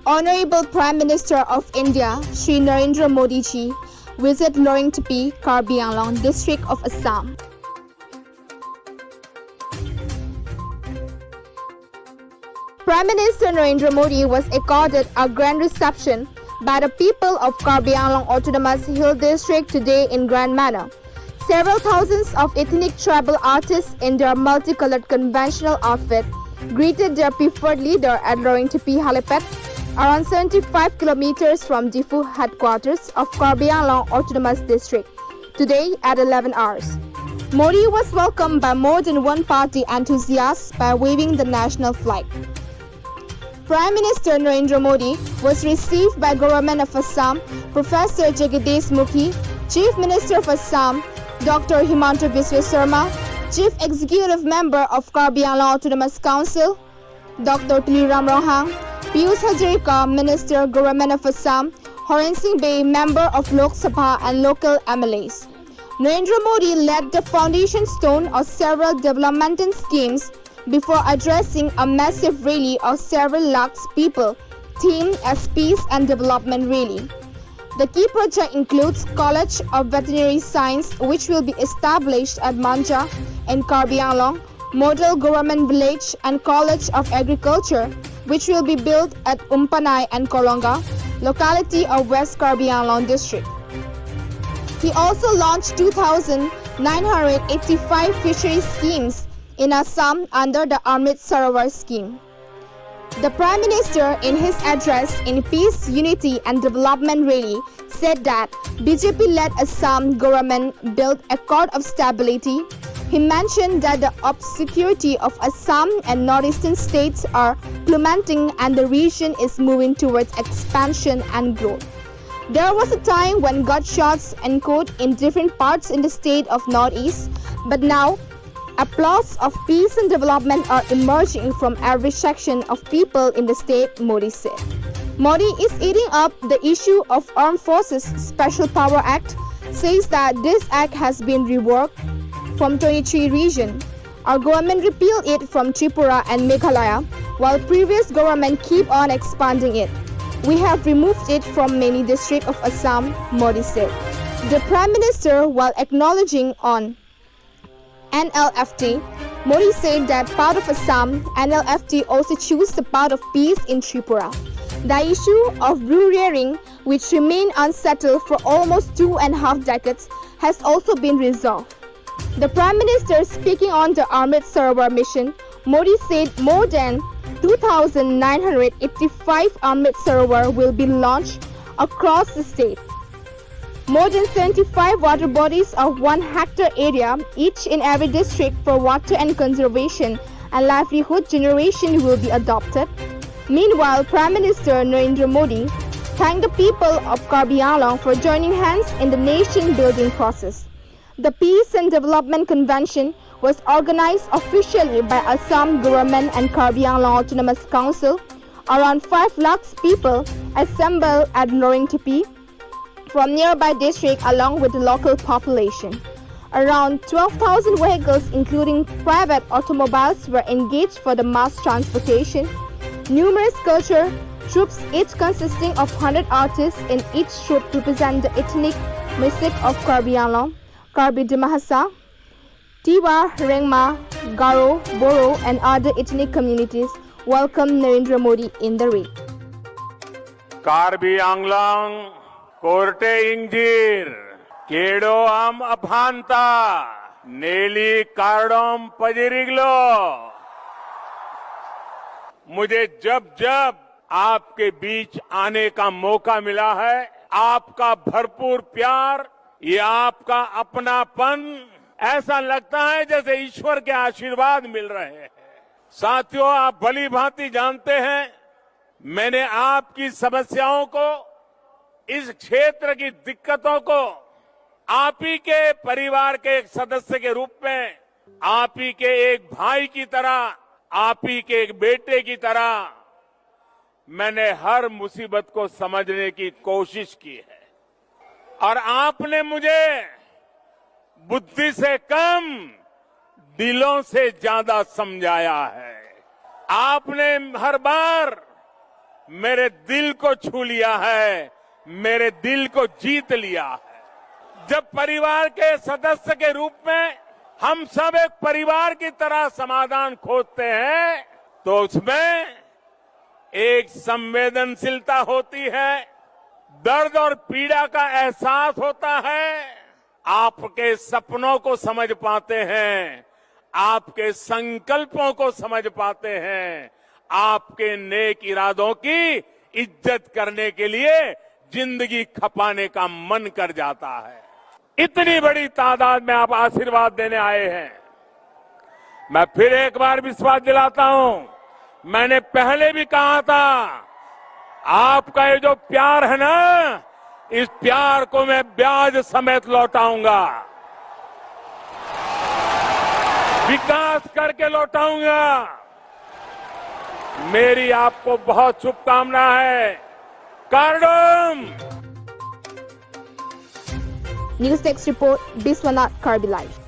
Honorable Prime Minister of India, Shri Narendra Modi ji, visit Loringtepi, Karbi Anglong, district of Assam. Prime Minister Narendra Modi was accorded a grand reception by the people of Karbi Anglong Autonomous Hill District today in grand manner. Several thousands of ethnic tribal artists in their multicolored conventional outfit greeted their preferred leader at Loringtepi helipad, around 75 kilometers from Difu headquarters of Karbi Anglong Autonomous District, today at 11 hours. Modi was welcomed by more than one party enthusiasts by waving the national flag. Prime Minister Narendra Modi was received by Government of Assam, Professor Jagdish Mukhi, Chief Minister of Assam, Dr. Himanta Biswa Sarma, Chief Executive Member of Karbi Anglong Autonomous Council, Dr. Tuliram Rohang, Piyush Hazarika, Minister, Government of Assam, Horen Singh Bey, Member of Lok Sabha and local MLAs. Narendra Modi led the foundation stone of several developmental schemes before addressing a massive rally of several lakhs people, themed as Peace and Development Rally. The key project includes College of Veterinary Science, which will be established at Manja in Karbi Anglong, Model Government Village and College of Agriculture, which will be built at Umpanai and Kolonga, locality of West Karbi Anglong district. He also launched 2,985 fishery schemes in Assam under the Amrit Sarovar scheme. The Prime Minister, in his address in Peace, Unity and Development Rally, said that BJP-led Assam government built a cord of stability. He mentioned that the obscurity of Assam and northeastern states are plummeting and the region is moving towards expansion and growth. There was a time when gunshots echoed in different parts in the state of Northeast, but now applause of peace and development are emerging from every section of people in the state, Modi said. Modi is eating up the issue of Armed Forces Special Power Act, says that this act has been reworked from 23 regions. Our government repealed it from Tripura and Meghalaya, while previous government keep on expanding it. We have removed it from many districts of Assam, Modi said. The Prime Minister, while acknowledging on NLFT, Modi said that part of Assam, NLFT also chose the part of peace in Tripura. The issue of brew rearing, which remained unsettled for almost 2.5 decades, has also been resolved. The Prime Minister, speaking on the Amrit Sarovar mission, Modi said more than 2,985 Amrit Sarovar will be launched across the state. More than 75 water bodies of 1 hectare area, each in every district for water and conservation and livelihood generation will be adopted. Meanwhile, Prime Minister Narendra Modi thanked the people of Karbi Anglong for joining hands in the nation-building process. The Peace and Development Convention was organized officially by Assam Government and Karbi Anglong Autonomous Council. Around 5 lakhs people assembled at Loringtepi from nearby district along with the local population. Around 12,000 vehicles including private automobiles were engaged for the mass transportation. Numerous culture troops, each consisting of 100 artists in each troop represent the ethnic music of Karbi Anglong, Karbi Dimahasa, Tiwa, Rengma, Garo, Boro and other ethnic communities welcomed Narendra Modi in the raid. Karbi Anglong Korte Ingjir, Kedo Am Aphanta, Neli Kardom Pajiriglo. मुझे जब जब आपके बीच आने का मौका मिला है, आपका भरपूर प्यार, ये आपका अपनापन, ऐसा लगता है जैसे ईश्वर के आशीर्वाद मिल रहे हैं। साथियों, आप भली भांति जानते हैं, मैंने आपकी समस्याओं को, इस क्षेत्र की दिक्कतों को आप ही के परिवार के एक सदस्य के रूप में, आप ही के एक भाई की तरह, आप ही के एक बेटे की तरह मैंने हर मुसीबत को समझने की कोशिश की है और आपने मुझे बुद्धि से कम दिलों से ज्यादा समझाया है। आपने हर बार मेरे दिल को छू लिया है, मेरे दिल को जीत लिया है। जब परिवार के सदस्य के रूप में हम सब एक परिवार की तरह समाधान खोजते हैं, तो उसमें एक संवेदनशीलता होती है, दर्द और पीड़ा का एहसास होता है, आपके सपनों को समझ पाते हैं, आपके संकल्पों को समझ पाते हैं, आपके नेक इरादों की इज्जत करने के लिए जिंदगी खपाने का मन कर जाता है। इतनी बड़ी तादाद में आप आशीर्वाद देने आए हैं। मैं फिर एक बार विश्वास दिलाता हूं, मैंने पहले भी कहा था, आपका ये जो प्यार है ना, इस प्यार को मैं ब्याज समेत लौटाऊंगा, विकास करके लौटाऊंगा। मेरी आपको बहुत शुभकामना है। कार्डम। News Desk Report, Biswanath, Karbi Live.